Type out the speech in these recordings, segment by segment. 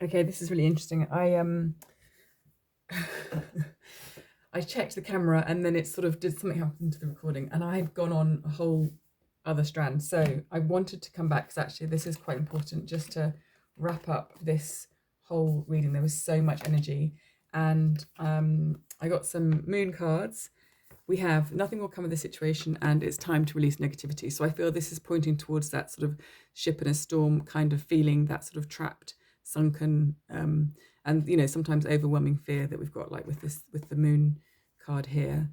Okay, this is really interesting. I checked the camera and then it sort of did something happen to the recording, and I've gone on a whole other strand. So I wanted to come back because actually this is quite important just to wrap up this whole reading. There was so much energy, and I got some moon cards. We have nothing will come of the situation, and it's time to release negativity. So I feel this is pointing towards that sort of ship in a storm kind of feeling, that sort of trapped, sunken, and sometimes overwhelming fear that we've got, like with the moon card here,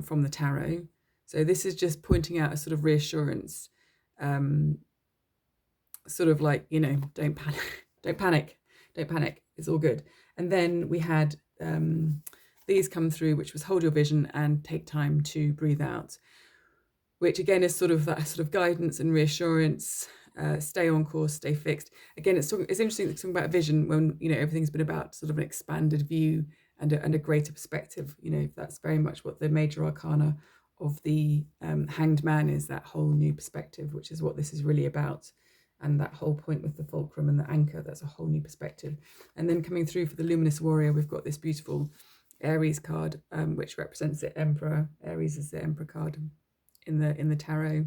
from the tarot. So this is just pointing out a sort of reassurance, um, sort of like, don't panic, don't panic, don't panic. It's all good. And then we had these come through, which was hold your vision and take time to breathe out, which again is sort of that sort of guidance and reassurance. Stay on course, stay fixed. Again, it's interesting talking about vision when everything's been about sort of an expanded view and a greater perspective. That's very much what the major arcana of the Hanged Man is, that whole new perspective, which is what this is really about. And that whole point with the fulcrum and the anchor, that's a whole new perspective. And then coming through for the luminous warrior, we've got this beautiful Aries card, which represents the Emperor. Aries is the Emperor card in the tarot.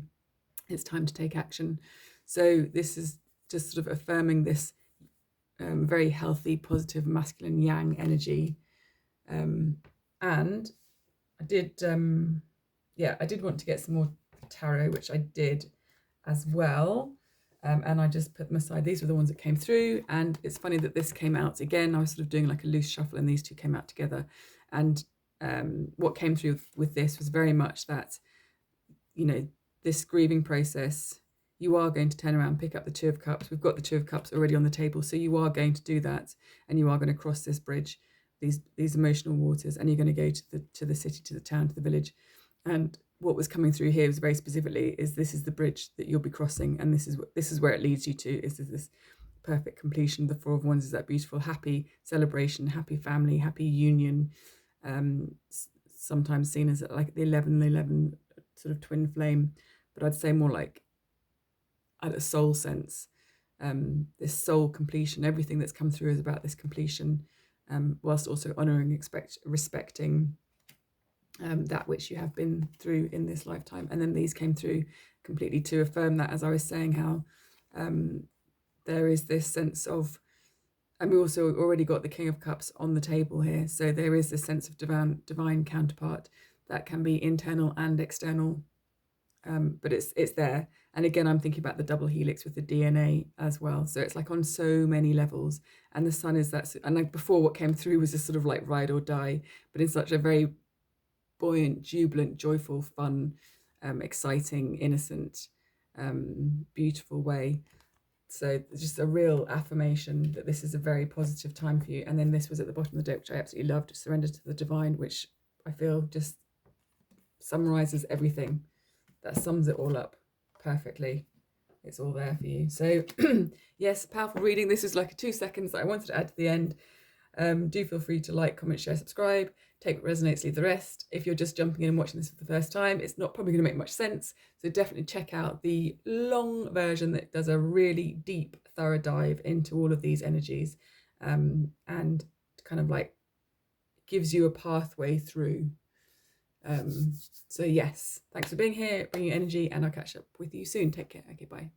It's time to take action. So this is just sort of affirming this very healthy, positive, masculine yang energy. And I did, I did want to get some more tarot, which I did as well. And I just put them aside. These were the ones that came through, and it's funny that this came out again. I was sort of doing like a loose shuffle, and these two came out together. And what came through with this was very much that, this grieving process. You are going to turn around, pick up the Two of Cups. We've got the Two of Cups already on the table, so you are going to do that, and you are going to cross this bridge, these emotional waters, and you're going to go to the city, to the town, to the village. And what was coming through here was very specifically is this is the bridge that you'll be crossing, and this is where it leads you to. Is this perfect completion? The Four of Wands is that beautiful, happy celebration, happy family, happy union. Sometimes seen as like the 11 sort of twin flame, but I'd say more like at a soul sense. This soul completion, everything that's come through is about this completion, whilst also honouring, respecting that which you have been through in this lifetime. And then these came through completely to affirm that, as I was saying, how there is this sense of, and we also already got the King of Cups on the table here, so there is this sense of divine counterpart that can be internal and external, but it's there. And again, I'm thinking about the double helix with the DNA as well, so it's like on so many levels. And the sun is that, and like before, what came through was this sort of like ride or die, but in such a very buoyant, jubilant, joyful, fun, exciting, innocent, beautiful way. So just a real affirmation that this is a very positive time for you. And then this was at the bottom of the deck, which I absolutely loved, surrender to the divine, which I feel just summarizes everything. That sums it all up perfectly. It's all there for you. So yes, powerful reading. This is like 2 seconds that I wanted to add to the end. Do feel free to like, comment, share, subscribe. Take what resonates, leave the rest. If you're just jumping in and watching this for the first time, it's not probably going to make much sense. So definitely check out the long version that does a really deep, thorough dive into all of these energies, and kind of like gives you a pathway through. So yes, thanks for being here, bringing energy, and I'll catch up with you soon. Take care. Okay, bye.